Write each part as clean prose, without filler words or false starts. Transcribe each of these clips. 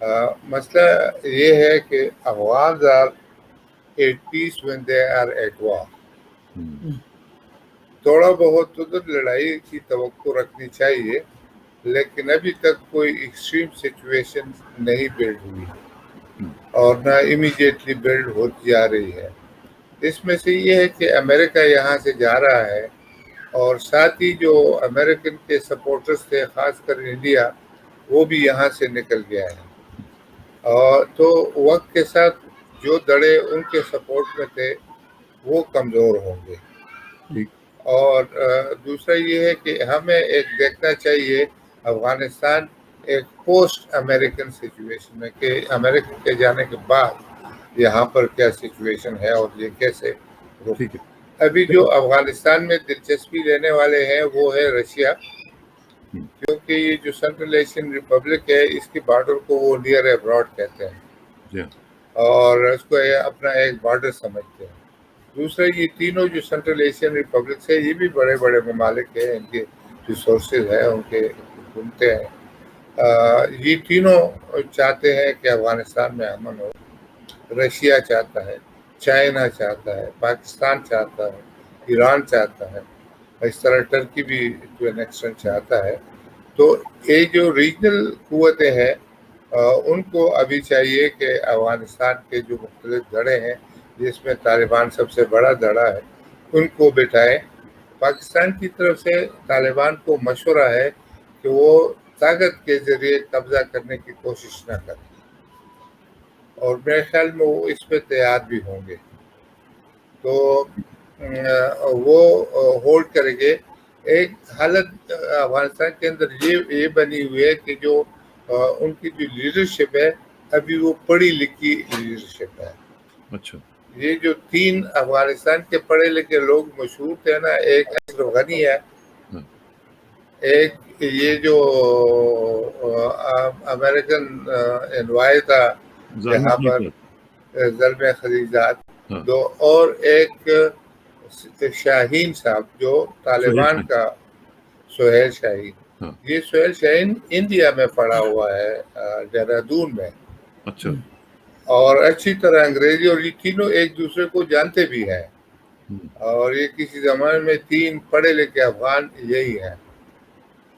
مسئلہ یہ ہے کہ Afghans are at peace when they are at war. تھوڑا بہت ادھر لڑائی کی توقع رکھنی چاہیے، لیکن ابھی تک کوئی ایکسٹریم سچویشن نہیں بلڈ ہوئی اور نہ امیڈیٹلی بلڈ ہوتی جا رہی ہے۔ اس میں سے یہ ہے کہ امریکہ یہاں سے جا رہا ہے، اور ساتھ ہی جو امریکن کے سپورٹرز تھے خاص کر انڈیا، وہ بھی یہاں سے نکل گیا ہے، اور تو وقت کے ساتھ جو دڑے ان کے سپورٹ میں تھے وہ کمزور ہوں گے۔ اور دوسرا یہ ہے کہ ہمیں ایک دیکھنا چاہیے افغانستان ایک پوسٹ امریکن سچویشن میں، کہ امریکہ کے جانے کے بعد یہاں پر کیا سچویشن ہے اور یہ کیسے رکے۔ ابھی جو افغانستان میں دلچسپی لینے والے ہیں وہ ہے رشیا، کیونکہ یہ جو سینٹرل ایشین ریپبلک ہے اس کی بارڈر کو وہ نیئر ابراڈ کہتے ہیں اور اس کو اپنا ایک بارڈر سمجھتے ہیں۔ دوسرا یہ تینوں جو سینٹرل ایشین ریپبلکس ہے یہ بھی بڑے بڑے ممالک ہیں، ان کے ریسورسز ہیں، ان کے حکومتیں ہیں، یہ تینوں چاہتے ہیں کہ افغانستان میں امن ہو۔ رشیا چاہتا ہے، چائنا چاہتا ہے، پاکستان چاہتا ہے، ایران چاہتا ہے، اس طرح ٹرکی بھی ٹو این ایکسٹینٹ چاہتا ہے۔ تو یہ جو ریجنل قوتیں ہیں ان کو ابھی چاہیے کہ افغانستان کے جو مختلف دھڑے ہیں جس میں طالبان سب سے بڑا دھڑا ہے ان کو بٹھائیں۔ پاکستان کی طرف سے طالبان کو مشورہ ہے کہ وہ طاقت کے ذریعے قبضہ کرنے کی کوشش نہ کریں، اور میرے خیال میں وہ اس پہ تیار بھی ہوں گے، تو وہ ہولڈ کریں گے۔ ایک حالت افغانستان کے اندر یہ بنی ہوئی ہے کہ جو ان کی جو لیڈرشپ ہے ابھی وہ پڑھی لکھی لیڈرشپ ہے۔ اچھا، یہ جو تین افغانستان کے پڑھے لکھے لوگ مشہور تھے نا، ایک اشرف غنی ہے، ایک یہ جو امریکن انوائے تھا یہاں پر زلمے خلیزاد، دو، اور ایک شاہین صاحب جو طالبان کا، سہیل شاہین۔ یہ سہیل شاہین انڈیا میں پڑھا ہوا ہے، دہرادون میں، اچھا، اور اچھی طرح انگریزی، اور یہ تینوں ایک دوسرے کو جانتے بھی ہیں، اور یہ کسی زمانے میں تین پڑھے لکھے افغان یہی ہیں۔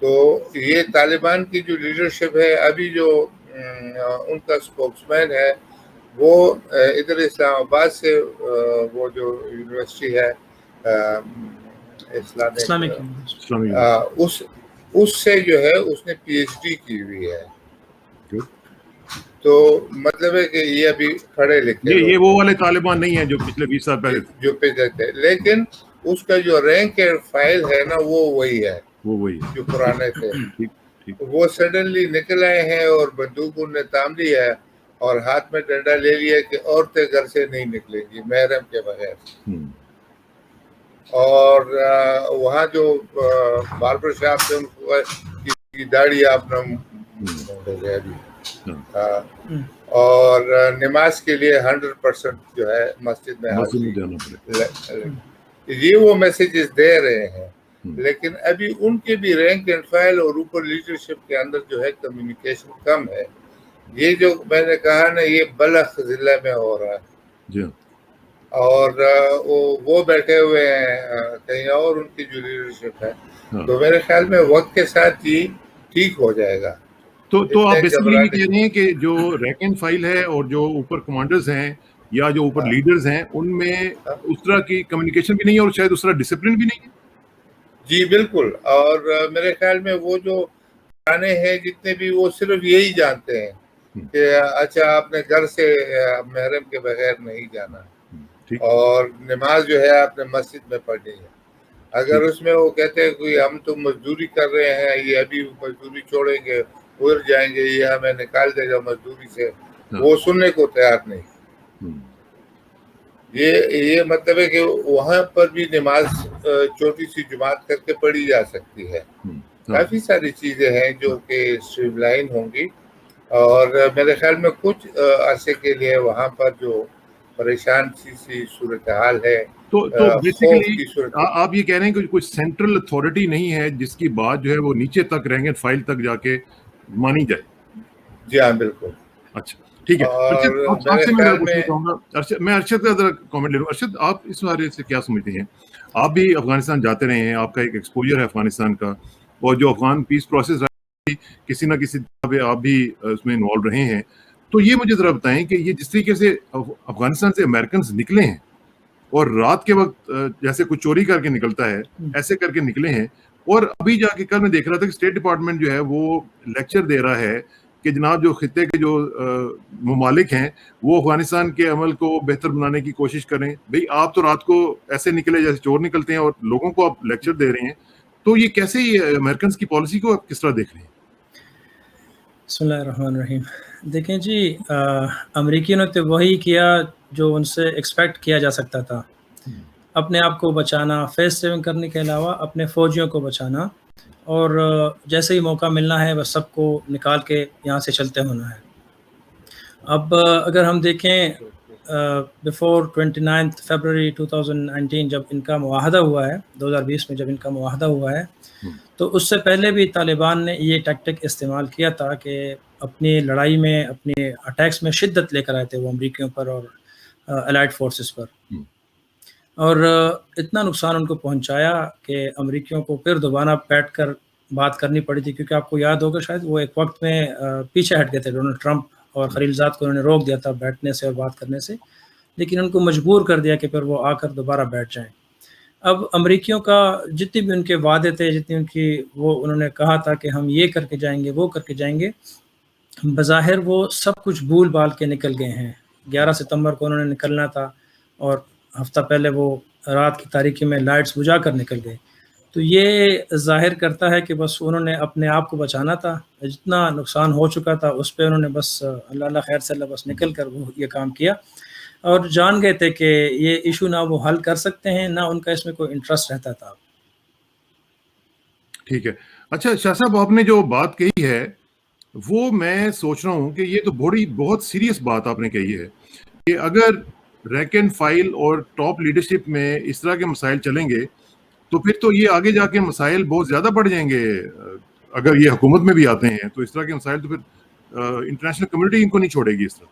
تو یہ طالبان کی جو لیڈرشپ ہے ابھی جو ان کا اسپوکس مین ہے وہ ادھر اسلام آباد سے، وہ جو یونیورسٹی ہے اسلامک، اس سے جو ہے اس نے پی ایچ ڈی کی ہوئی ہے۔ تو مطلب ہے کہ یہ ابھی پڑھے لکھے، یہ وہ والے طالبان نہیں ہیں جو پچھلے 20 سال پہلے جو پہلے تھے، لیکن اس کا جو رینک اینڈ فائل ہے نا وہ وہی ہے جو پرانے تھے۔ وہ سڈنلی نکل آئے ہیں اور بندوق انہوں نے تام لی ہے اور ہاتھ میں ڈنڈا لے لیا کہ عورتیں گھر سے نہیں نکلیں گی محرم کے بغیر، اور وہاں جو باربر شاپ سے ان کی داڑھی آپ نے اور نماز کے لیے 100% جو ہے مسجد میں حاضری، یہ وہ میسیجز دے رہے ہیں۔ لیکن ابھی ان کے بھی رینک اینڈ فائل اور اوپر لیڈرشپ کے اندر جو ہے کمیونیکیشن کم ہے۔ یہ جو میں نے کہا نا یہ بلخ ضلع میں ہو رہا ہے، اور وہ بیٹھے ہوئے ہیں کہیں اور، ان کی جو لیڈرشپ ہے، تو میرے خیال میں وقت کے ساتھ یہ ٹھیک ہو جائے گا۔ تو آپ بیسیکلی یہ کہہ رہے ہیں کہ جو رینک اینڈ فائل ہے اور جو اوپر کمانڈرز ہیں یا جو اوپر لیڈرز ہیں ان میں اس طرح کی کمیونیکیشن بھی نہیں ہے اور شاید اس طرح ڈسپلن بھی نہیں ہے۔ جی بالکل، اور میرے خیال میں وہ جو پرانے ہیں جتنے بھی، وہ صرف یہی جانتے ہیں کہ اچھا آپ نے گھر سے محرم کے بغیر نہیں جانا، اور نماز جو ہے آپ نے مسجد میں پڑھنی ہے۔ اگر اس میں وہ کہتے ہیں کہ ہم تو مزدوری کر رہے ہیں، یہ ابھی مزدوری چھوڑیں گے، ادھر جائیں گے، یہ ہمیں نکال دے گا مزدوری سے، وہ سننے کو تیار نہیں۔ یہ مطلب ہے کہ وہاں پر بھی نماز چھوٹی سی جماعت کر کے پڑھی جا سکتی ہے۔ کافی ساری چیزیں ہیں جو کہ اسٹریم لائن ہوں گی، اور میرے خیال میں کچھ عرصے کے لیے وہاں پر جو پریشان سی صورتحال ہے، تو بیسیکلی آپ یہ کہہ رہے ہیں کہ کوئی سینٹرل اتھارٹی نہیں ہے جس کی بات جو ہے وہ نیچے تک رینک اینڈ فائل تک جا کے مانی جائے۔ جی ہاں بالکل، اچھا ٹھیک ہے اور ارشد، آپ میرے سے میں ذرا خیال پوچھنا میں چاہوں گا، ارشد میں ارشد کا ذرا کامنٹ لے لوں. ارشد، آپ اس بارے سے کیا سمجھتے ہیں؟ آپ بھی افغانستان جاتے رہے ہیں، آپ کا ایک ایکسپوجر ہے افغانستان کا، اور جو افغان پیس پروسیس کسی نہ کسی طرح پہ آپ بھی اس میں انوالو رہے ہیں. تو یہ مجھے ذرا بتائیں کہ یہ جس طریقے سے افغانستان سے امریکنز نکلے ہیں اور رات کے وقت جیسے کوئی چوری کر کے نکلتا ہے ایسے کر کے نکلے ہیں، اور ابھی جا کے کل میں دیکھ رہا تھا کہ اسٹیٹ ڈپارٹمنٹ جو ہے وہ لیکچر دے رہا ہے کہ جناب جو خطے کے جو ممالک ہیں وہ افغانستان کے عمل کو بہتر بنانے کی کوشش کریں. بھئی آپ تو رات کو ایسے نکلے جیسے چور نکلتے ہیں اور لوگوں کو آپ لیکچر دے رہے ہیں. تو یہ کیسے یہ امریکنز کی پالیسی کو آپ کس طرح دیکھ رہے ہیں؟ بسم اللہ الرحمن الرحیم. دیکھیں جی، امریکیوں نے تو وہی کیا جو ان سے ایکسپیکٹ کیا جا سکتا تھا، اپنے آپ کو بچانا، فیس سیونگ کرنے کے علاوہ اپنے فوجیوں کو بچانا، اور جیسے ہی موقع ملنا ہے بس سب کو نکال کے یہاں سے چلتے ہونا ہے. اب اگر ہم دیکھیں بیفور 29 فیبروری 2019 جب ان کا معاہدہ ہوا ہے، 2020 میں جب ان کا معاہدہ ہوا ہے، تو اس سے پہلے بھی طالبان نے یہ ٹیکٹک استعمال کیا تھا کہ اپنی لڑائی میں، اپنے اٹیکس میں شدت لے کر آئے تھے وہ امریکیوں پر اور الائڈ فورسز پر، اور اتنا نقصان ان کو پہنچایا کہ امریکیوں کو پھر دوبارہ بیٹھ کر بات کرنی پڑی تھی. کیونکہ آپ کو یاد ہوگا شاید وہ ایک وقت میں پیچھے ہٹ گئے تھے ڈونلڈ ٹرمپ اور خلیل زاد کو، انہوں نے روک دیا تھا بیٹھنے سے اور بات کرنے سے، لیکن ان کو مجبور کر دیا کہ پھر وہ آ کر دوبارہ بیٹھ جائیں. اب امریکیوں کا جتنی بھی ان کے وعدے تھے، جتنی ان کی انہوں نے کہا تھا کہ ہم یہ کر کے جائیں گے، وہ کر کے جائیں گے، بظاہر وہ سب کچھ بھول بھال کے نکل گئے ہیں. 11 ستمبر کو انہوں نے نکلنا تھا اور ہفتہ پہلے وہ رات کی تاریکی میں لائٹس بجھا کر نکل گئے. تو یہ ظاہر کرتا ہے کہ بس انہوں نے اپنے آپ کو بچانا تھا، جتنا نقصان ہو چکا تھا اس پہ انہوں نے بس اللہ خیر سے اللہ بس نکل کر وہ یہ کام کیا، اور جان گئے تھے کہ یہ ایشو نہ وہ حل کر سکتے ہیں، نہ ان کا اس میں کوئی انٹرسٹ رہتا تھا. ٹھیک ہے. اچھا شاہ صاحب، آپ نے جو بات کہی ہے وہ میں سوچ رہا ہوں کہ یہ تو بہت سیریس بات آپ نے کہی ہے کہ اگر رینک اینڈ فائل اور ٹاپ لیڈرشپ میں اس طرح کے مسائل چلیں گے تو پھر تو یہ آگے جا کے مسائل بہت زیادہ بڑھ جائیں گے. اگر یہ حکومت میں بھی آتے ہیں تو اس طرح کے مسائل تو پھر انٹرنیشنل کمیونٹی ان کو نہیں چھوڑے گی اس طرح.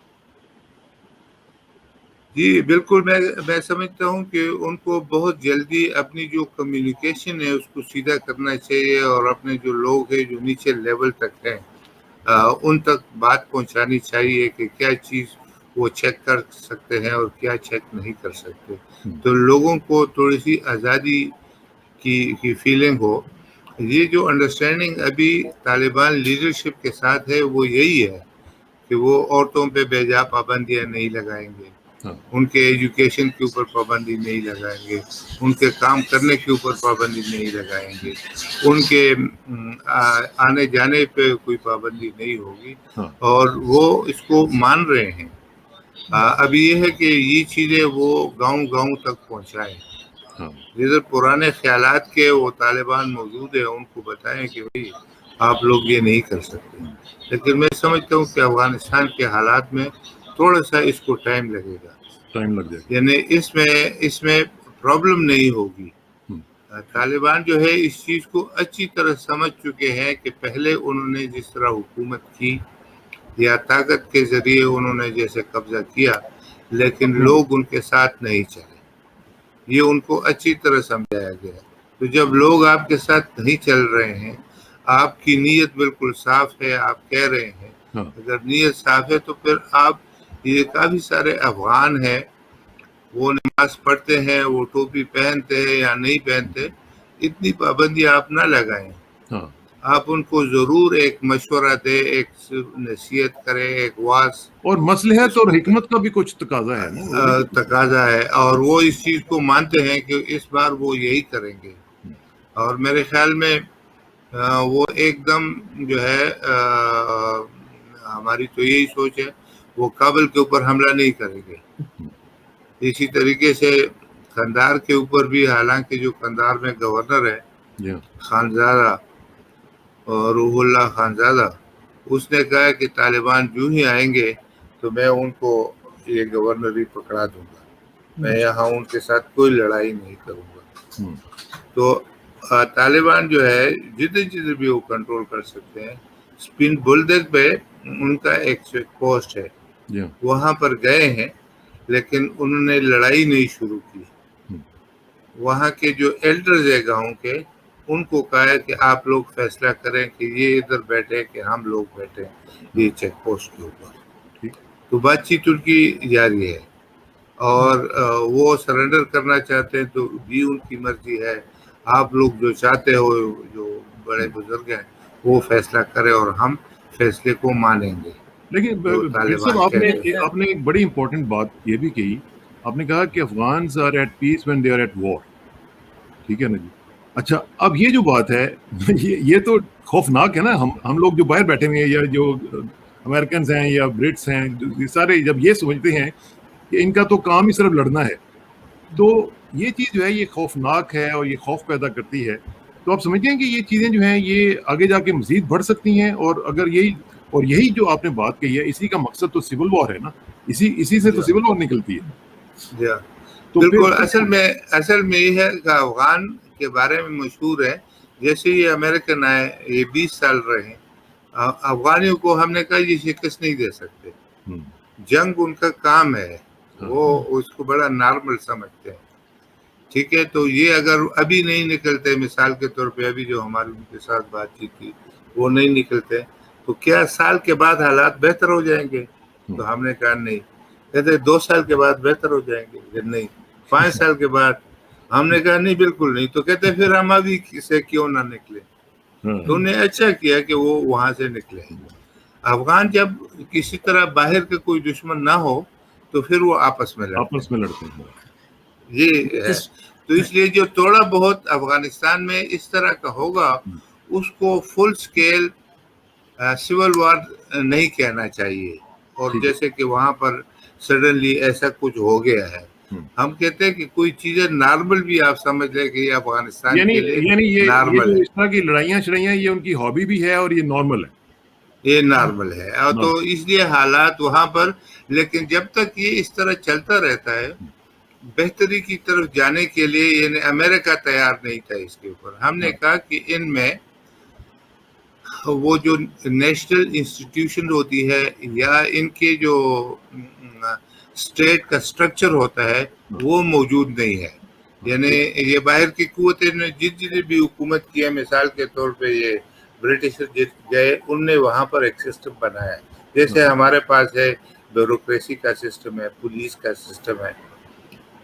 جی بالکل، میں سمجھتا ہوں کہ ان کو بہت جلدی اپنی جو کمیونیکیشن ہے اس کو سیدھا کرنا چاہیے، اور اپنے جو لوگ ہیں جو نیچے لیول تک ہیں ان تک بات پہنچانی چاہیے کہ کیا چیز وہ چیک کر سکتے ہیں اور کیا چیک نہیں کر سکتے. تو لوگوں کو تھوڑی سی آزادی کی فیلنگ ہو. یہ جو انڈرسٹینڈنگ ابھی طالبان لیڈرشپ کے ساتھ ہے وہ یہی ہے کہ وہ عورتوں پہ بے جا پابندیاں نہیں لگائیں گے، ان کے ایجوکیشن کے اوپر پابندی نہیں لگائیں گے، ان کے کام کرنے کے اوپر پابندی نہیں لگائیں گے، ان کے آنے جانے پہ کوئی پابندی نہیں ہوگی، اور وہ اس کو مان رہے ہیں. اب یہ ہے کہ یہ چیزیں وہ گاؤں تک پہنچائیں. جدھر پرانے خیالات کے وہ طالبان موجود ہیں ان کو بتائیں کہ بھائی آپ لوگ یہ نہیں کر سکتے. لیکن میں سمجھتا ہوں کہ افغانستان کے حالات میں تھوڑا سا اس کو ٹائم لگے گا، ٹائم لگ جائے گا، یعنی اس میں پرابلم نہیں ہوگی. طالبان جو ہے اس چیز کو اچھی طرح سمجھ چکے ہیں کہ پہلے انہوں نے جس طرح حکومت کی یا طاقت کے ذریعے انہوں نے جیسے قبضہ کیا، لیکن لوگ ان کے ساتھ نہیں چلے. یہ ان کو اچھی طرح سمجھایا گیا. تو جب لوگ آپ کے ساتھ نہیں چل رہے ہیں، آپ کی نیت بالکل صاف ہے، آپ کہہ رہے ہیں، اگر نیت صاف ہے تو پھر آپ، یہ کافی سارے افغان ہیں وہ نماز پڑھتے ہیں، وہ ٹوپی پہنتے ہیں یا نہیں پہنتے، اتنی پابندی آپ نہ لگائیں. آپ ان کو ضرور ایک مشورہ دیں، ایک نصیحت کریں، ایک واعظ، اور مصلحت اور حکمت کا بھی کچھ تقاضا ہے نا، تقاضا ہے، اور وہ اس چیز کو مانتے ہیں کہ اس بار وہ یہی کریں گے. اور میرے خیال میں وہ ایک دم جو ہے ہماری تو یہی سوچ ہے وہ کابل کے اوپر حملہ نہیں کریں گے. اسی طریقے سے قندھار کے اوپر بھی، حالانکہ جو قندھار میں گورنر ہے خانزادہ اور روح اللہ خانزادہ، اس نے کہا کہ طالبان جو ہی آئیں گے تو میں ان کو یہ گورنر ہی پکڑا دوں گا، میں یہاں ان کے ساتھ کوئی لڑائی نہیں کروں گا. تو طالبان جو ہے جتنے بھی وہ کنٹرول کر سکتے ہیں. اسپن بلدک پہ ان کا ایک چیک پوسٹ ہے، جی ہاں وہاں پر گئے ہیں لیکن انہوں نے لڑائی نہیں شروع کی. وہاں کے جو ایلڈرز ہے گاؤں کے، ان کو کہا ہے کہ آپ لوگ فیصلہ کریں کہ یہ ادھر بیٹھے کہ ہم لوگ بیٹھے یہ چیک پوسٹ کے اوپر. ٹھیک تو بات چیت ان کی جاری ہے، اور وہ سرنڈر کرنا چاہتے ہیں تو بھی ان کی مرضی ہے. آپ لوگ جو چاہتے ہو، جو بڑے بزرگ ہیں وہ فیصلہ کرے اور ہم فیصلے کو مانیں گے. لیکن جو بھٹ صاحب طالبان کہتے ہیں. آپ نے ایک بڑی امپورٹنٹ بات یہ بھی کہی، آپ نے کہا کہ Afghans are at peace when they are at war. ٹھیک ہے نا جی. اچھا اب یہ جو بات ہے یہ تو خوفناک ہے نا. ہم لوگ جو باہر بیٹھے ہوئے ہیں یا جو امریکنز ہیں یا برٹس ہیں، یہ سارے جب یہ سمجھتے ہیں کہ ان کا تو کام ہی صرف لڑنا ہے، تو یہ چیز جو ہے یہ خوفناک ہے اور یہ خوف پیدا کرتی ہے. تو آپ سمجھتے ہیں کہ یہ چیزیں جو ہیں یہ آگے جا کے مزید بڑھ سکتی ہیں، اور اگر یہی جو آپ نے بات کہی ہے، اسی کا مقصد تو سول وار ہے نا، اسی سے تو سول وار نکلتی ہے. جی تو بالکل. پھر اصل میں یہ ہے کہ افغان کے بارے میں مشہور ہے، جیسے یہ امریکن آئے، یہ 20 سال رہے، افغانیوں کو ہم نے کہا یہ شکست نہیں دے سکتے. جنگ ان کا کام ہے، وہ اس کو بڑا نارمل سمجھتے ہیں. ٹھیک ہے، تو یہ اگر ابھی نہیں نکلتے، مثال کے طور پہ ابھی جو ہماری ان کے ساتھ بات چیت کی وہ نہیں نکلتے، تو کیا سال کے بعد حالات بہتر ہو جائیں گے؟ تو ہم نے کہا نہیں. کہتے 2 سال کے بعد بہتر ہو جائیں گے، کہ نہیں 5 سال کے بعد. ہم نے کہا نہیں بالکل نہیں. تو کہتے پھر ہم ابھی سے کیوں نہ نکلے. تو انہوں نے اچھا کیا کہ وہ وہاں سے نکلے. افغان جب کسی طرح باہر کے کوئی دشمن نہ ہو تو پھر وہ آپس میں لڑتے ہیں. یہ ہے. تو اس لیے جو تھوڑا بہت افغانستان میں اس طرح کا ہوگا، اس کو فل سکیل سول وار نہیں کہنا چاہیے. اور جیسے کہ وہاں پر سڈنلی ایسا کچھ ہو گیا ہے، ہم کہتے ہیں کہ کوئی چیزیں نارمل بھی آپ سمجھ لیں کہ یہ افغانستان کے لیے نارمل ہے. اس طرح کی لڑائیاں یہ ان کی ہابی بھی ہے اور یہ نارمل ہے. یہ نارمل ہے. اور تو اس لیے حالات وہاں پر، لیکن جب تک یہ اس طرح چلتا رہتا ہے، بہتری کی طرف جانے کے لیے یعنی امریکہ تیار نہیں تھا اس کے اوپر. ہم نے کہا کہ ان میں وہ جو نیشنل انسٹیٹیوشن ہوتی ہے یا ان کے جو اسٹیٹ کا اسٹرکچر ہوتا ہے وہ موجود نہیں ہے. یعنی یہ باہر کی قوتیں نے جتنی بھی حکومت کی ہے، مثال کے طور پہ یہ برٹش گئے، ان نے وہاں پر ایک سسٹم بنایا ہے. جیسے ہمارے پاس ہے بیوروکریسی کا سسٹم ہے، پولیس کا سسٹم ہے،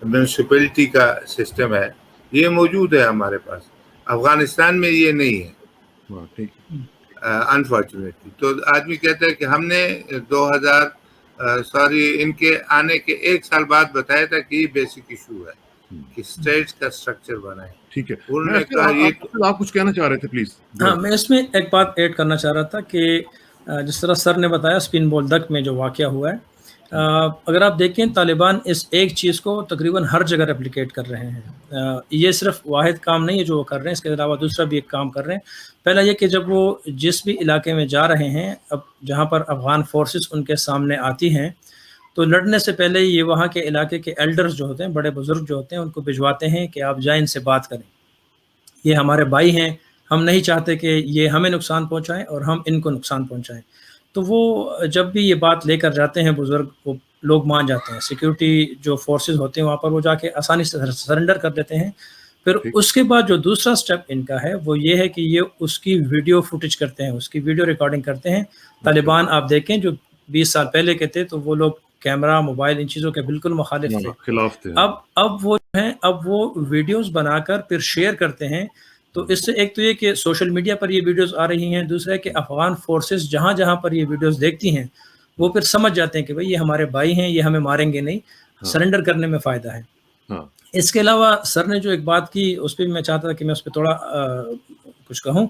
میونسپلٹی کا سسٹم ہے، یہ موجود ہے ہمارے پاس. افغانستان میں یہ نہیں ہے انفارچونیٹلی. تو آدمی کہتا ہے کہ ہم نے 2000 ان کے آنے کے 1 سال بعد بتایا تھا کہ یہ بیسک ایشو ہے کہ اسٹیٹس کا اسٹرکچر بنائے. ٹھیک ہے، انہوں نے کہا آپ کچھ کہنا چاہ رہے تھے پلیز. ہاں، میں اس میں ایک بات ایڈ کرنا چاہ رہا تھا کہ جس طرح سر نے بتایا اسپن بولدک میں جو واقعہ ہوا ہے، اگر آپ دیکھیں طالبان اس ایک چیز کو تقریباً ہر جگہ ریپلیکیٹ کر رہے ہیں. یہ صرف واحد کام نہیں ہے جو وہ کر رہے ہیں، اس کے علاوہ دوسرا بھی ایک کام کر رہے ہیں. پہلا یہ کہ جب وہ جس بھی علاقے میں جا رہے ہیں، اب جہاں پر افغان فورسز ان کے سامنے آتی ہیں، تو لڑنے سے پہلے یہ وہاں کے علاقے کے ایلڈرز جو ہوتے ہیں، بڑے بزرگ جو ہوتے ہیں، ان کو بھجواتے ہیں کہ آپ جائیں ان سے بات کریں، یہ ہمارے بھائی ہیں، ہم نہیں چاہتے کہ یہ ہمیں نقصان پہنچائیں اور ہم ان کو نقصان پہنچائیں. تو وہ جب بھی یہ بات لے کر جاتے ہیں بزرگ، وہ لوگ مان جاتے ہیں. سیکیورٹی جو فورسز ہوتے ہیں وہاں پر وہ جا کے آسانی سے سرنڈر کر دیتے ہیں. پھر اس کے بعد جو دوسرا سٹیپ ان کا ہے وہ یہ ہے کہ یہ اس کی ویڈیو فوٹیج کرتے ہیں، اس کی ویڈیو ریکارڈنگ کرتے ہیں. طالبان آپ دیکھیں جو 20 سال پہلے کے تھے تو وہ لوگ کیمرہ، موبائل، ان چیزوں کے بالکل مخالف تھے. خلاف تھے. اب وہ جو ہیں، اب وہ ویڈیوز بنا کر پھر شیئر کرتے ہیں. تو اس سے ایک تو یہ کہ سوشل میڈیا پر یہ ویڈیوز آ رہی ہیں، دوسرا ہے کہ افغان فورسز جہاں جہاں پر یہ ویڈیوز دیکھتی ہیں وہ پھر سمجھ جاتے ہیں کہ بھئی یہ ہمارے بھائی ہیں، یہ ہمیں ماریں گے نہیں، سرنڈر کرنے میں فائدہ ہے. اس کے علاوہ سر نے جو ایک بات کی اس پہ بھی میں چاہتا تھا کہ میں اس پہ تھوڑا کچھ کہوں.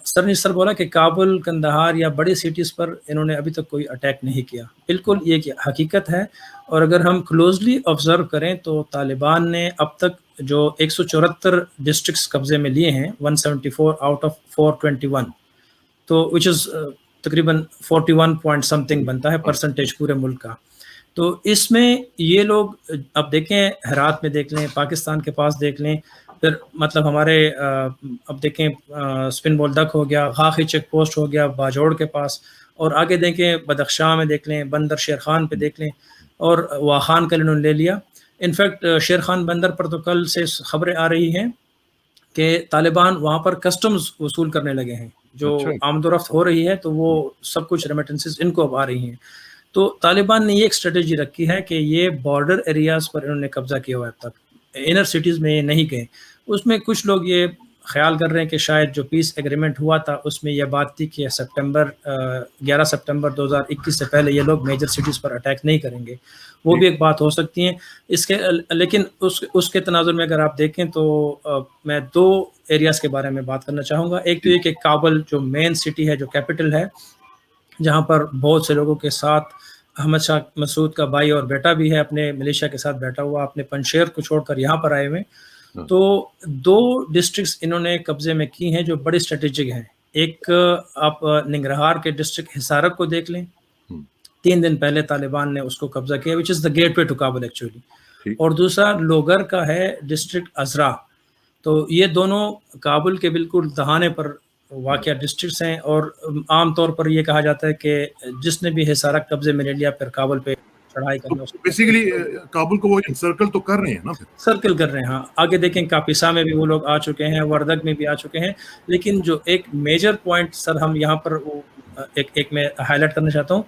سر نے سر بولا کہ کابل، کندہار یا بڑی سٹیز پر انہوں نے ابھی تک کوئی اٹیک نہیں کیا. بالکل یہ کہ حقیقت ہے. اور اگر ہم کلوزلی آبزرو کریں تو طالبان نے اب تک جو 174 ڈسٹرکٹس قبضے میں لیے ہیں، 174 آؤٹ آف 421، تو وچ از تقریباً 41 پوائنٹ سمتنگ بنتا ہے پرسنٹیج پورے ملک کا. تو اس میں یہ لوگ اب دیکھیں، ہرات میں دیکھ لیں، پاکستان کے پاس دیکھ لیں، پھر مطلب ہمارے اب دیکھیں اسپن بولدک ہو گیا، خاخی چیک پوسٹ ہو گیا باجوڑ کے پاس، اور آگے دیکھیں بدخشاں میں دیکھ لیں، بندر شیر خان پہ دیکھ لیں، اور واخان کا انہوں نے لے لیا. انفیکٹ شیر خان بندر پر تو کل سے خبریں آ رہی ہیں کہ طالبان وہاں پر کسٹمز وصول کرنے لگے ہیں، جو اچھا آمد و رفت ہو رہی ہے تو وہ سب کچھ ریمیٹنسز ان کو اب آ رہی ہیں. تو طالبان نے یہ ایک اسٹریٹجی رکھی ہے کہ یہ بارڈر ایریاز پر انہوں نے قبضہ کیا ہوا ہے، اب تک انر سٹیز میں یہ نہیں گئے. اس میں کچھ لوگ یہ خیال کر رہے ہیں کہ شاید جو پیس ایگریمنٹ ہوا تھا اس میں یہ بات تھی کہ 11 سپٹمبر 2021 سے پہلے یہ لوگ میجر سٹیز پر اٹیک نہیں کریں گے. وہ بھی ایک بات ہو سکتی ہے اس کے، لیکن اس کے تناظر میں اگر آپ دیکھیں تو میں 2 ایریاز کے بارے میں بات کرنا چاہوں گا. ایک تو یہ کہ کابل جو مین سٹی ہے، جو کیپٹل ہے، جہاں پر بہت سے لوگوں کے ساتھ احمد شاہ مسعود کا بھائی اور بیٹا بھی ہے، اپنے ملیشیا کے ساتھ بیٹھا ہوا، اپنے پنشیر کو چھوڑ کر یہاں پر آئے ہوئے. تو 2 ڈسٹرکٹس انہوں نے قبضے میں کی ہیں جو بڑی اسٹریٹجک ہیں. ایک آپ ننگرہار کے ڈسٹرکٹ حصارک کو دیکھ لیں، 3 دن پہلے طالبان نے اس کو قبضہ کیا، which is the gateway to Kabul actually. اور دوسرا لوگر کا ہے ڈسٹرکٹ ازرا. تو یہ دونوں کابل کے بالکل دہانے پر واقع ڈسٹرکٹس ہیں، اور عام طور پر یہ کہا جاتا ہے کہ جس نے بھی حصارک قبضے میں لے لیا پھر کابل پہ چڑھائی کرنا. بیسیکلی کابل کو وہ انسرکل تو کر رہے ہیں نا، سرکل کر رہے ہیں. ہاں آگے دیکھیں کاپیسا میں بھی وہ لوگ آ چکے ہیں، وردک میں بھی آ چکے ہیں. لیکن جو ایک میجر پوائنٹ سر ہم یہاں پر ایک میں ہائی لائٹ کرنا چاہتا ہوں،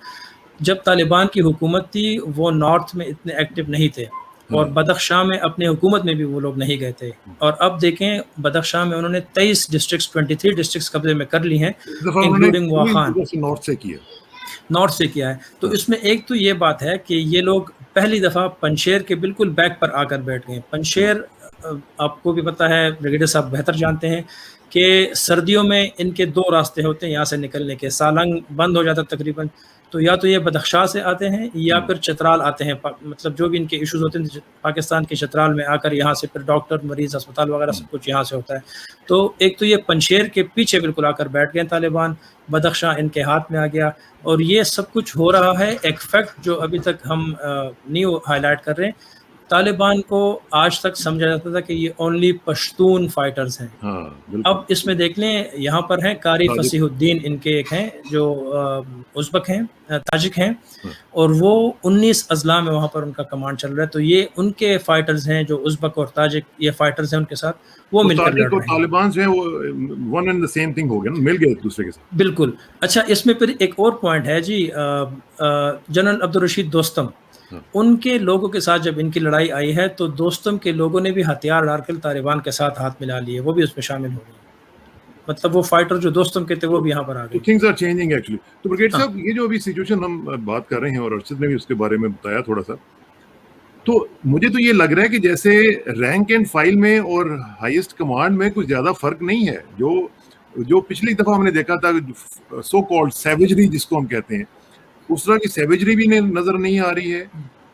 جب طالبان کی حکومت تھی وہ نارتھ میں اتنے ایکٹیو نہیں تھے، اور بدخشاں میں اپنے حکومت میں بھی وہ لوگ نہیں گئے تھے. اور اب دیکھیں بدخشاں میں انہوں نے 23 ڈسٹرکٹس قبضے میں کر لی ہیں، انکلوڈنگ واخان. نارتھ سے کیا ہے. تو اس میں ایک تو یہ بات ہے کہ یہ لوگ پہلی دفعہ پنشیر کے بالکل بیک پر آ کر بیٹھ گئے. پنشیر آپ کو بھی پتہ ہے، بریگیڈیئر صاحب بہتر جانتے ہیں کہ سردیوں میں ان کے 2 راستے ہوتے ہیں یہاں سے نکلنے کے. سالنگ بند ہو جاتا تقریباً، تو یا تو یہ بدخشاں سے آتے ہیں یا پھر چترال آتے ہیں. مطلب جو بھی ان کے ایشوز ہوتے ہیں پاکستان کے چترال میں آ کر یہاں سے پھر ڈاکٹر، مریض، ہسپتال وغیرہ سب کچھ یہاں سے ہوتا ہے. تو ایک تو یہ پنشیر کے پیچھے بالکل آ کر بیٹھ گئے طالبان، بدخشاں ان کے ہاتھ میں آ گیا. اور یہ سب کچھ ہو رہا ہے ایک فیکٹ جو ابھی تک ہم نیو ہائی لائٹ کر رہے ہیں. طالبان کو آج تک سمجھا جاتا تھا کہ یہ اونلی پشتون فائٹرز ہیں. اب اس میں دیکھ لیں یہاں پر ہیں قاری فصیح الدین، ان کے ایک ہیں جو ازبک ہیں، تاجک ہیں، اور وہ 19 اضلاع میں وہاں پر ان کا کمانڈ چل رہا ہے. تو یہ ان کے فائٹرز ہیں جو ازبک اور تاجک یہ فائٹرز ہیں، ان کے ساتھ وہ مل کر لڑ رہے ہیں. طالبان جو ہیں وہ one and the same thing ہو گیا نا، مل گئے ایک دوسرے کے ساتھ. بالکل. اچھا اس میں پھر ایک اور پوائنٹ ہے جی، جنرل عبدالرشید دوستم، ان کے لوگوں کے ساتھ جب ان کی لڑائی آئی ہے تو دوستم کے لوگوں نے بھی ہتھیار ڈال کر طالبان کے ساتھ ہاتھ ملا لیے، وہ بھی اس میں شامل ہو گئے. مطلب وہ فائٹر جو دوستم کے تھے وہ بھی یہاں پر آ گئے. Things are changing actually. تو بریگیڈیئر صاحب یہ جو ابھی سچویشن ہم بات کر رہے ہیں، اور ارشد نے بھی اس کے بارے میں بتایا تھوڑا سا، تو مجھے تو یہ لگ رہا ہے کہ جیسے رینک اینڈ فائل میں اور ہائیسٹ کمانڈ میں کچھ زیادہ فرق نہیں ہے. جو پچھلی دفعہ ہم نے دیکھا تھا سو کالڈ سیویجری جس کو ہم کہتے ہیں، اس طرح کی سیویجری بھی نظر نہیں آ رہی ہے.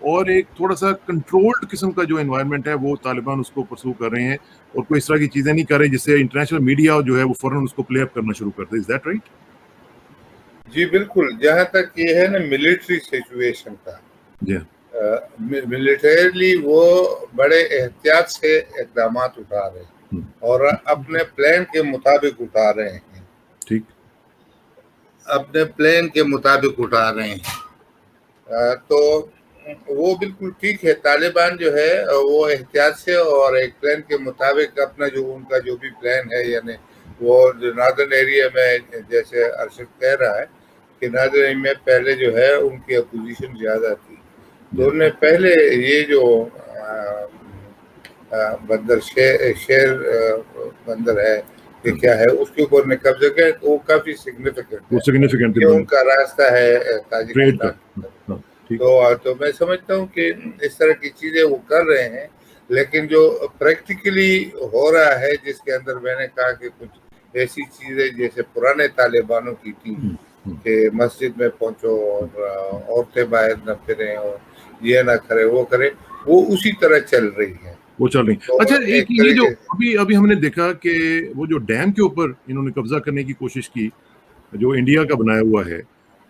اور ایک تھوڑا سا کنٹرولڈ قسم کا جو انوائرمنٹ ہے وہ طالبان اس کو پرسو کر رہے ہیں، اور کوئی اس طرح کی چیزیں نہیں کر رہے جس سے انٹرنیشنل میڈیا جو ہے وہ فوراً اس کو پلے اپ کرنا شروع کر دے. Is that right? جی بالکل. جہاں تک یہ ہے نا ملٹری سچویشن کا، جی ملٹریلی وہ بڑے احتیاط سے اقدامات اٹھا رہے ہیں اور اپنے پلان کے مطابق اٹھا رہے ہیں. ٹھیک، اپنے پلان کے مطابق اٹھا رہے ہیں. تو وہ بالکل ٹھیک ہے. طالبان جو ہے وہ احتیاط سے اور ایک پلان کے مطابق اپنا جو ان کا جو بھی پلان ہے، یعنی وہ جو ناردرن ایریا میں جیسے ارشد کہہ رہا ہے کہ ناردرن ایریا میں پہلے جو ہے ان کی اپوزیشن زیادہ تھی، تو انہوں نے پہلے یہ جو بندر شیر بندر ہے کہ کیا ہے اس کے اوپر نے قبضہ کیا، وہ کافی سگنیفیکنٹ ہے. ان کا راستہ ہے تاجکستان. تو میں سمجھتا ہوں کہ اس طرح کی چیزیں وہ کر رہے ہیں، لیکن جو پریکٹیکلی ہو رہا ہے جس کے اندر میں نے کہا کہ کچھ ایسی چیزیں جیسے پرانے طالبانوں کی تھی کہ مسجد میں پہنچو اور عورتیں باہر نہ پھریں اور یہ نہ کرے وہ کرے، وہ اسی طرح چل رہی ہے. وہ چل رہی. اچھا ایک یہ جو ابھی ہم نے دیکھا کہ وہ جو ڈیم کے اوپر انہوں نے قبضہ کرنے کی کوشش کی جو انڈیا کا بنایا ہوا ہے،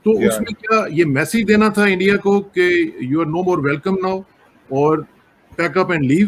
تو اس میں کیا یہ میسج دینا تھا انڈیا کو کہ you are no more welcome now اور پیک اپ اینڈ لیو،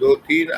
2-3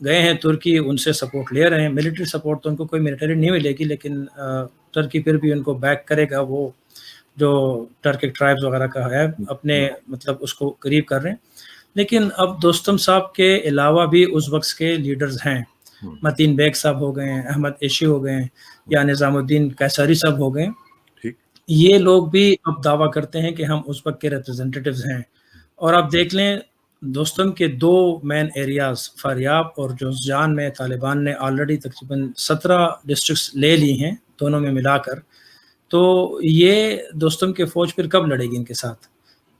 گئے ہیں ترکی, ان سے سپورٹ لے رہے ہیں. ملٹری سپورٹ تو ان کو کوئی ملٹری نہیں ملے گی, لیکن ترکی پھر بھی ان کو بیک کرے گا. وہ جو ٹرکک ٹرائبز وغیرہ کا ہے اپنے مطلب اس کو قریب کر رہے ہیں. لیکن اب دوستم صاحب کے علاوہ بھی اس وقت کے لیڈرز ہیں. متین بیگ صاحب ہو گئے ہیں, احمد ایشی ہو گئے ہیں, یا نظام الدین قیصری صاحب ہو گئے. یہ لوگ بھی اب دعویٰ کرتے ہیں کہ ہم اس وقت کے ریپرزنٹیٹیوز ہیں. اور آپ دیکھ لیں دوستم کے 2 مین ایریاز فاریاب اور جوزجان میں طالبان نے آلریڈی تقریباً 17 ڈسٹرکٹس لے لی ہیں دونوں میں ملا کر. تو یہ دوستم کے فوج پھر کب لڑے گی ان کے ساتھ؟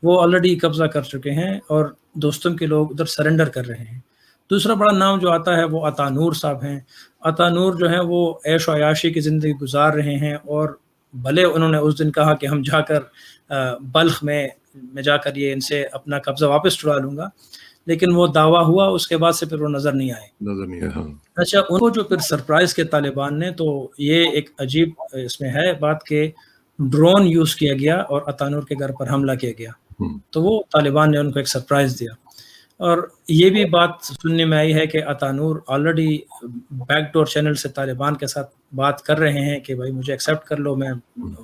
وہ آلریڈی قبضہ کر چکے ہیں اور دوستم کے لوگ ادھر سرنڈر کر رہے ہیں. دوسرا بڑا نام جو آتا ہے وہ عطا نور صاحب ہیں. عطا نور جو ہیں وہ عیش و عیاشی کی زندگی گزار رہے ہیں, اور بھلے انہوں نے اس دن کہا کہ ہم جا کر بلخ میں جا کر یہ ان سے اپنا قبضہ واپس چھڑا لوں گا, لیکن وہ دعویٰ ہوا, اس کے بعد سے پھر وہ نظر نہیں آئے. اچھا, ان کو جو پھر سرپرائز کے طالبان نے, تو یہ ایک عجیب اس میں ہے بات کہ ڈرون یوز کیا گیا اور عطا نور کے گھر پر حملہ کیا گیا. تو وہ طالبان نے ان کو ایک سرپرائز دیا. اور یہ بھی بات سننے میں آئی ہے کہ عطا نور آلریڈی بیک ڈور چینل سے طالبان کے ساتھ بات کر رہے ہیں کہ بھائی مجھے ایکسیپٹ کر لو, میں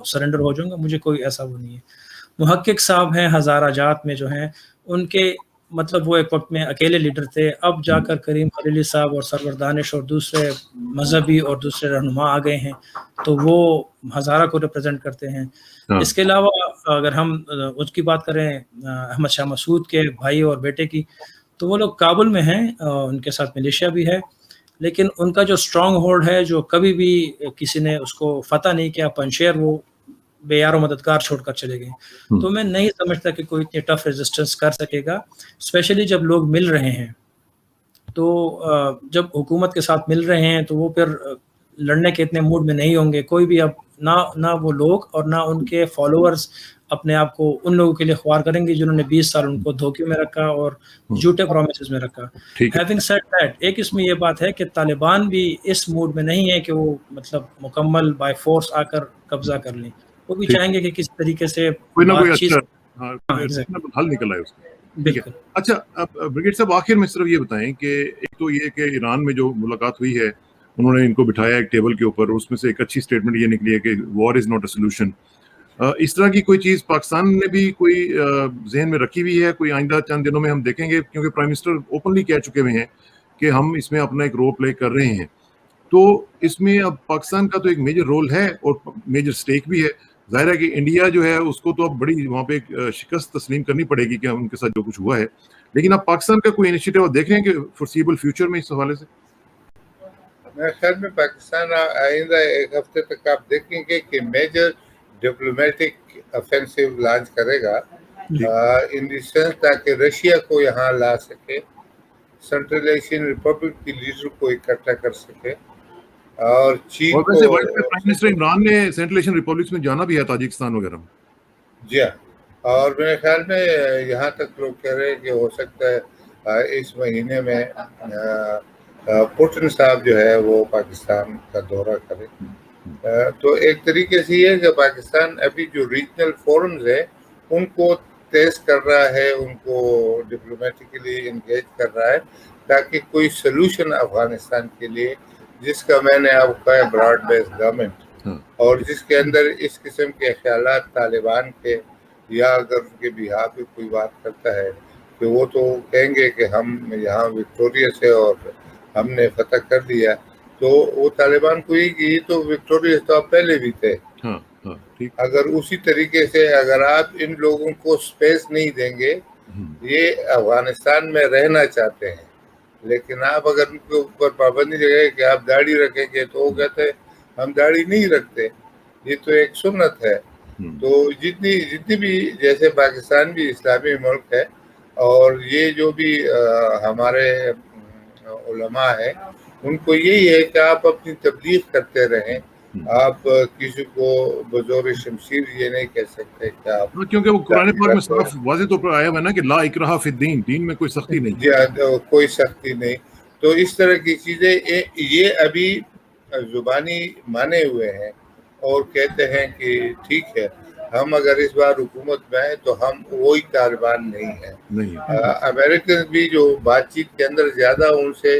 سرنڈر ہو جاؤں گا, مجھے کوئی ایسا وہ نہیں ہے. محقق صاحب ہیں ہزارہ جات میں جو ہیں, ان کے مطلب وہ ایک وقت میں اکیلے لیڈر تھے, اب جا کر کریم خلیلی صاحب اور سرور دانش اور دوسرے مذہبی اور دوسرے رہنما آ گئے ہیں, تو وہ ہزارہ کو ریپرزینٹ کرتے ہیں. اس کے علاوہ اگر ہم اس کی بات کریں احمد شاہ مسعود کے بھائی اور بیٹے کی, تو وہ لوگ کابل میں ہیں, ان کے ساتھ ملیشیا بھی ہے, لیکن ان کا جو اسٹرانگ ہولڈ ہے جو کبھی بھی کسی نے اس کو فتح نہیں کیا, پنشیر, وہ بے یار و مددگار چھوڑ کر چلے گئے. تو میں نہیں سمجھتا کہ کوئی اتنی ٹف ریزسٹنس کر سکے گا, اسپیشلی جب لوگ مل رہے ہیں. تو جب حکومت کے ساتھ مل رہے ہیں تو وہ پھر لڑنے کے اتنے موڈ میں نہیں ہوں گے کوئی بھی. اب نہ وہ لوگ اور نہ ان کے فالوورز اپنے آپ کو ان لوگوں کے لیے خوار کریں گے جنہوں نے 20 سال ان کو دھوکے میں رکھا اور جھوٹے پرومسز میں رکھا. ہیونگ سیڈ دیٹ, ایک اس میں یہ بات ہے کہ طالبان بھی اس موڈ میں نہیں ہے کہ وہ مطلب مکمل بائی فورس آ کر قبضہ کر لیں. وہ بھی چاہیں گے کہ کس طریقے سے حل نکل آئے اس کا. بالکل. اچھا بریگیڈ صاحب, آخر میں صرف یہ بتائیں کہ ایک تو یہ کہ ایران میں جو ملاقات ہوئی ہے, انہوں نے ان کو بٹھایا ایک ٹیبل کے اوپر, اس میں سے ایک اچھی اسٹیٹمنٹ یہ نکلی ہے کہ وار از ناٹ اے سولوشن. اس طرح کی کوئی چیز پاکستان نے بھی کوئی ذہن میں رکھی ہوئی ہے, کوئی آئندہ چند دنوں میں ہم دیکھیں گے, کیونکہ پرائم منسٹر اوپنلی کہہ چکے ہوئے ہیں کہ ہم اس میں اپنا ایک رول پلے کر رہے ہیں. تو اس میں اب پاکستان کا تو ایک میجر رول ہے اور میجر اسٹیک بھی ہے. ظاہر ہے کہ انڈیا جو ہے اس کو تو اب بڑی وہاں پہ شکست تسلیم کرنی پڑے گی کہ ان کے ساتھ جو کچھ ہوا ہے, لیکن اب پاکستان کا کوئی انیشیٹو آپ دیکھ رہے ہیں کہ فورسیبل فیوچر میں اس حوالے سے؟ میرے خیال میں پاکستان آئندہ ایک ہفتے تک آپ دیکھیں گے کہ میجر ڈپلومیٹک افینسو لانچ کرے گا, ان دی سینس تاکہ رشیا کو یہاں لا سکے, سینٹرل ایشین ریپبلک کی لیڈر کو اکٹھا کر سکے, اور چین کو. پرائم منسٹر عمران نے سینٹرل ایشین ریپبلکس میں جانا بھی ہے, تاجکستان وغیرہ میں. جی ہاں, اور میرے خیال میں یہاں تک لوگ کہہ رہے ہیں کہ ہو سکتا ہے اس مہینے میں پوٹن صاحب جو ہے وہ پاکستان کا دورہ کرے. تو ایک طریقے سے یہ ہے کہ پاکستان ابھی جو ریجنل فورمز ہے ان کو تیز کر رہا ہے, ان کو ڈپلومیٹکلی انگیج کر رہا ہے, تاکہ کوئی سلوشن افغانستان کے لیے, جس کا میں نے آپ کو کہا براڈ بیس گورنمنٹ, اور جس کے اندر اس قسم کے خیالات طالبان کے, یا اگر ان کے بہاف پہ کوئی بات کرتا ہے کہ وہ تو کہیں گے کہ ہم یہاں وکٹوریس ہے اور ہم نے فتح کر دیا, تو وہ طالبان کو یہ تو وکٹوریس تو آپ پہلے بھی تھے. اگر اسی طریقے سے اگر آپ ان لوگوں کو سپیس نہیں دیں گے, یہ افغانستان میں رہنا چاہتے ہیں, لیکن آپ اگر ان کے اوپر پابندی لگائیں کہ آپ داڑھی رکھیں گے تو وہ کہتے ہیں ہم داڑھی نہیں رکھتے, یہ تو ایک سنت ہے. تو جتنی بھی, جیسے پاکستان بھی اسلامی ملک ہے, اور یہ جو بھی ہمارے علماء ہیں ان کو یہی ہے کہ آپ اپنی تبلیغ کرتے رہیں, آپ کسی کو بزور شمشیر یہ نہیں کہہ سکتے کہ آپ, کیونکہ وہ قرآن پاک میں صاف واضح طور پر آیا ہوا ہے نا کہ لا اکراہ فی الدین, دین میں کوئی سختی نہیں. جی کوئی سختی نہیں. تو اس طرح کی چیزیں یہ ابھی زبانی مانے ہوئے ہیں اور کہتے ہیں کہ ٹھیک ہے ہم اگر اس بار حکومت میں آئے تو ہم وہی طالبان نہیں ہیں. امریکن بھی جو بات چیت کے اندر زیادہ ان سے